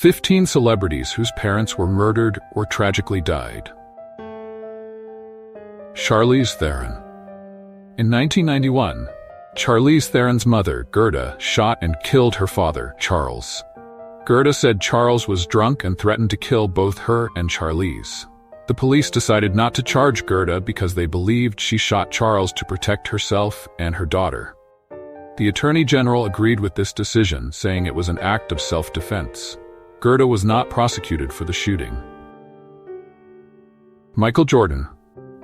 15 celebrities whose parents were murdered or tragically died. Charlize Theron. In 1991, Charlize Theron's mother, Gerda, shot and killed her father, Charles. Gerda said Charles was drunk and threatened to kill both her and Charlize. The police decided not to charge Gerda because they believed she shot Charles to protect herself and her daughter. The Attorney General agreed with this decision, saying it was an act of self-defense. Gerda was not prosecuted for the shooting. Michael Jordan.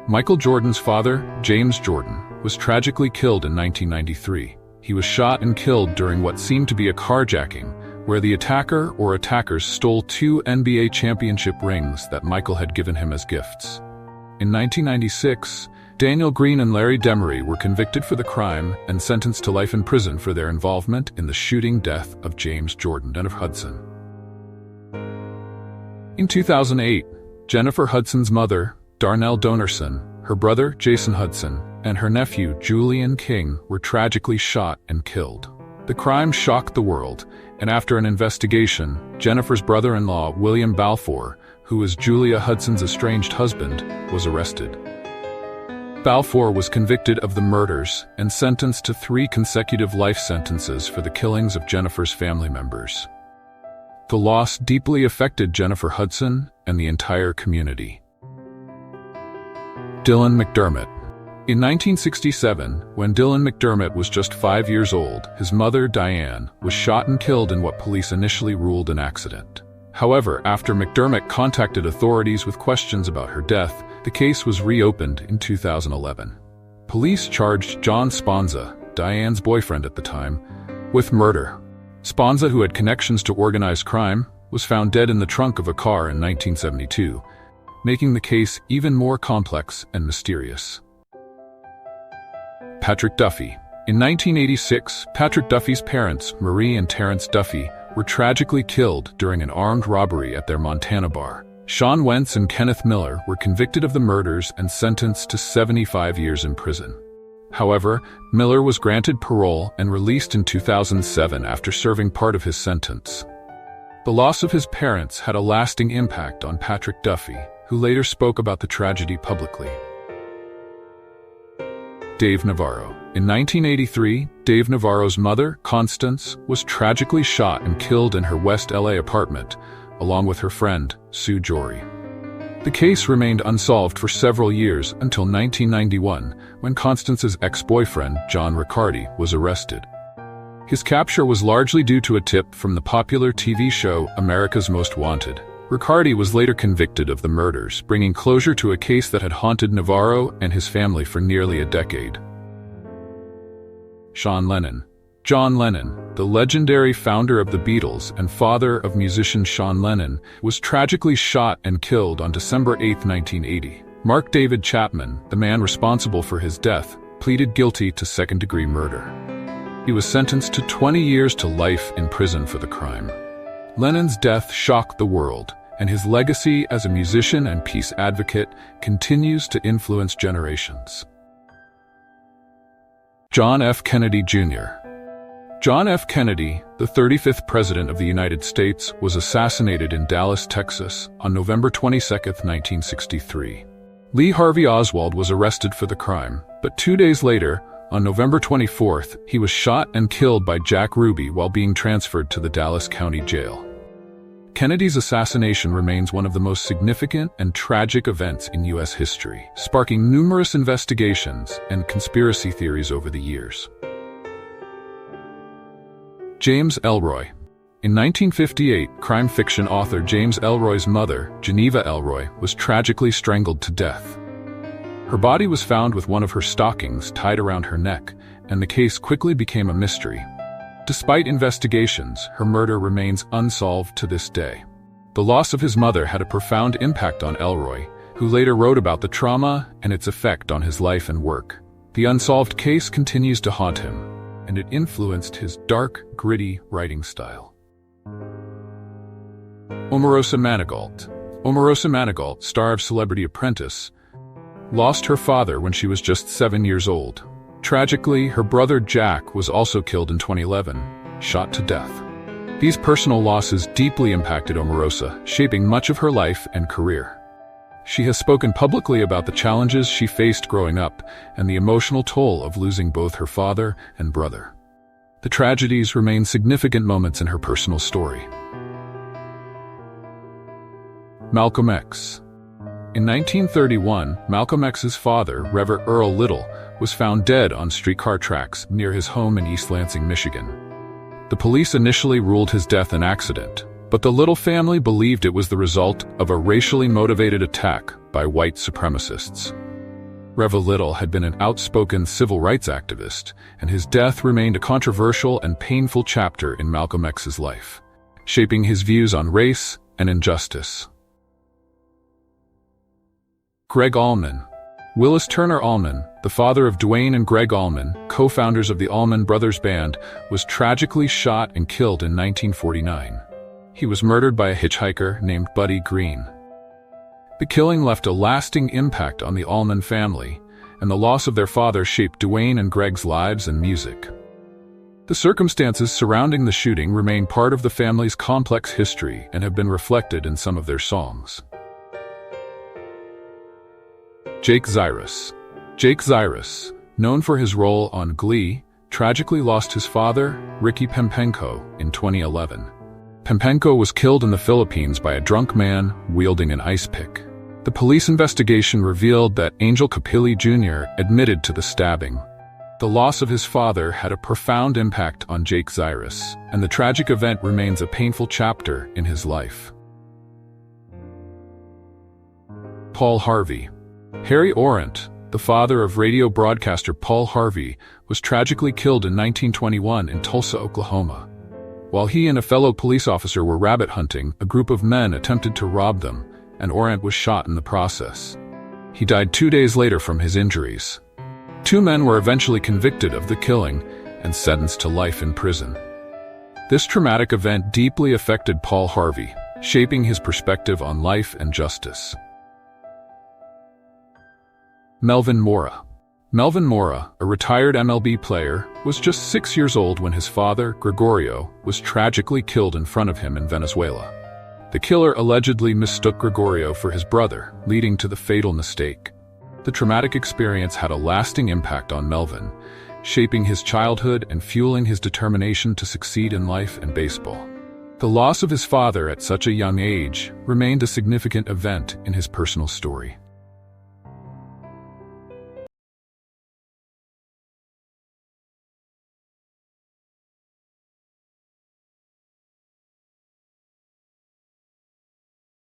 Michael Jordan's father, James Jordan, was tragically killed in 1993. He was shot and killed during what seemed to be a carjacking, where the attacker or attackers stole 2 NBA championship rings that Michael had given him as gifts. In 1996, Daniel Green and Larry Demery were convicted for the crime and sentenced to life in prison for their involvement in the shooting death of James Jordan and of Hudson. In 2008, Jennifer Hudson's mother, Darnell Donerson, her brother, Jason Hudson, and her nephew, Julian King, were tragically shot and killed. The crime shocked the world, and after an investigation, Jennifer's brother-in-law, William Balfour, who was Julia Hudson's estranged husband, was arrested. Balfour was convicted of the murders and sentenced to 3 consecutive life sentences for the killings of Jennifer's family members. The loss deeply affected Jennifer Hudson and the entire community. Dylan McDermott. In 1967, when Dylan McDermott was just 5 years old, his mother, Diane, was shot and killed in what police initially ruled an accident. However, after McDermott contacted authorities with questions about her death, the case was reopened in 2011. Police charged John Sponza, Diane's boyfriend at the time, with murder. Sponza, who had connections to organized crime, was found dead in the trunk of a car in 1972, making the case even more complex and mysterious. Patrick Duffy. In 1986, Patrick Duffy's parents, Marie and Terrence Duffy, were tragically killed during an armed robbery at their Montana bar. Sean Wentz and Kenneth Miller were convicted of the murders and sentenced to 75 years in prison. However, Miller was granted parole and released in 2007 after serving part of his sentence. The loss of his parents had a lasting impact on Patrick Duffy, who later spoke about the tragedy publicly. Dave Navarro. In 1983, Dave Navarro's mother, Constance, was tragically shot and killed in her West LA apartment, along with her friend, Sue Jory. The case remained unsolved for several years until 1991, when Constance's ex-boyfriend, John Riccardi, was arrested. His capture was largely due to a tip from the popular TV show America's Most Wanted. Riccardi was later convicted of the murders, bringing closure to a case that had haunted Navarro and his family for nearly a decade. Sean Lennon. John Lennon, the legendary founder of the Beatles and father of musician Sean Lennon, was tragically shot and killed on December 8, 1980. Mark David Chapman, the man responsible for his death, pleaded guilty to second-degree murder. He was sentenced to 20 years to life in prison for the crime. Lennon's death shocked the world, and his legacy as a musician and peace advocate continues to influence generations. John F. Kennedy, Jr. John F. Kennedy, the 35th President of the United States, was assassinated in Dallas, Texas, on November 22, 1963. Lee Harvey Oswald was arrested for the crime, but 2 days later, on November 24th, he was shot and killed by Jack Ruby while being transferred to the Dallas County Jail. Kennedy's assassination remains one of the most significant and tragic events in U.S. history, sparking numerous investigations and conspiracy theories over the years. James Elroy. In 1958, crime fiction author James Elroy's mother, Geneva Elroy, was tragically strangled to death. Her body was found with one of her stockings tied around her neck, and the case quickly became a mystery. Despite investigations, her murder remains unsolved to this day. The loss of his mother had a profound impact on Elroy, who later wrote about the trauma and its effect on his life and work. The unsolved case continues to haunt him, and it influenced his dark, gritty writing style. Omarosa Manal. Omarosa Manal, star of Celebrity Apprentice, lost her father when she was just 7 years old. Tragically, her brother Jack was also killed in 2011, shot to death. These personal losses deeply impacted Omarosa, shaping much of her life and career. She has spoken publicly about the challenges she faced growing up and the emotional toll of losing both her father and brother. The tragedies remain significant moments in her personal story. Malcolm X. In 1931, Malcolm X's father, Rev. Earl Little, was found dead on streetcar tracks near his home in East Lansing, Michigan. The police initially ruled his death an accident, but the Little family believed it was the result of a racially motivated attack by white supremacists. Rev. Little had been an outspoken civil rights activist, and his death remained a controversial and painful chapter in Malcolm X's life, shaping his views on race and injustice. Greg Alman. Willis Turner Alman, the father of Dwayne and Greg Alman, co-founders of the Allman Brothers Band, was tragically shot and killed in 1949. He was murdered by a hitchhiker named Buddy Green. The killing left a lasting impact on the Allman family, and the loss of their father shaped Dwayne and Greg's lives and music. The circumstances surrounding the shooting remain part of the family's complex history and have been reflected in some of their songs. Jake Zyrus. Jake Zyrus, known for his role on Glee, tragically lost his father, Ricky Pempenko, in 2011. Pempenko was killed in the Philippines by a drunk man wielding an ice pick. The police investigation revealed that Angel Capilli Jr. admitted to the stabbing. The loss of his father had a profound impact on Jake Zyrus, and the tragic event remains a painful chapter in his life. Paul Harvey. Harry Orant, the father of radio broadcaster Paul Harvey, was tragically killed in 1921 in Tulsa, Oklahoma. While he and a fellow police officer were rabbit hunting, a group of men attempted to rob them, and Orant was shot in the process. He died 2 days later from his injuries. 2 men were eventually convicted of the killing and sentenced to life in prison. This traumatic event deeply affected Paul Harvey, shaping his perspective on life and justice. Melvin Mora. Melvin Mora, a retired MLB player, was just 6 years old when his father, Gregorio, was tragically killed in front of him in Venezuela. The killer allegedly mistook Gregorio for his brother, leading to the fatal mistake. The traumatic experience had a lasting impact on Melvin, shaping his childhood and fueling his determination to succeed in life and baseball. The loss of his father at such a young age remained a significant event in his personal story.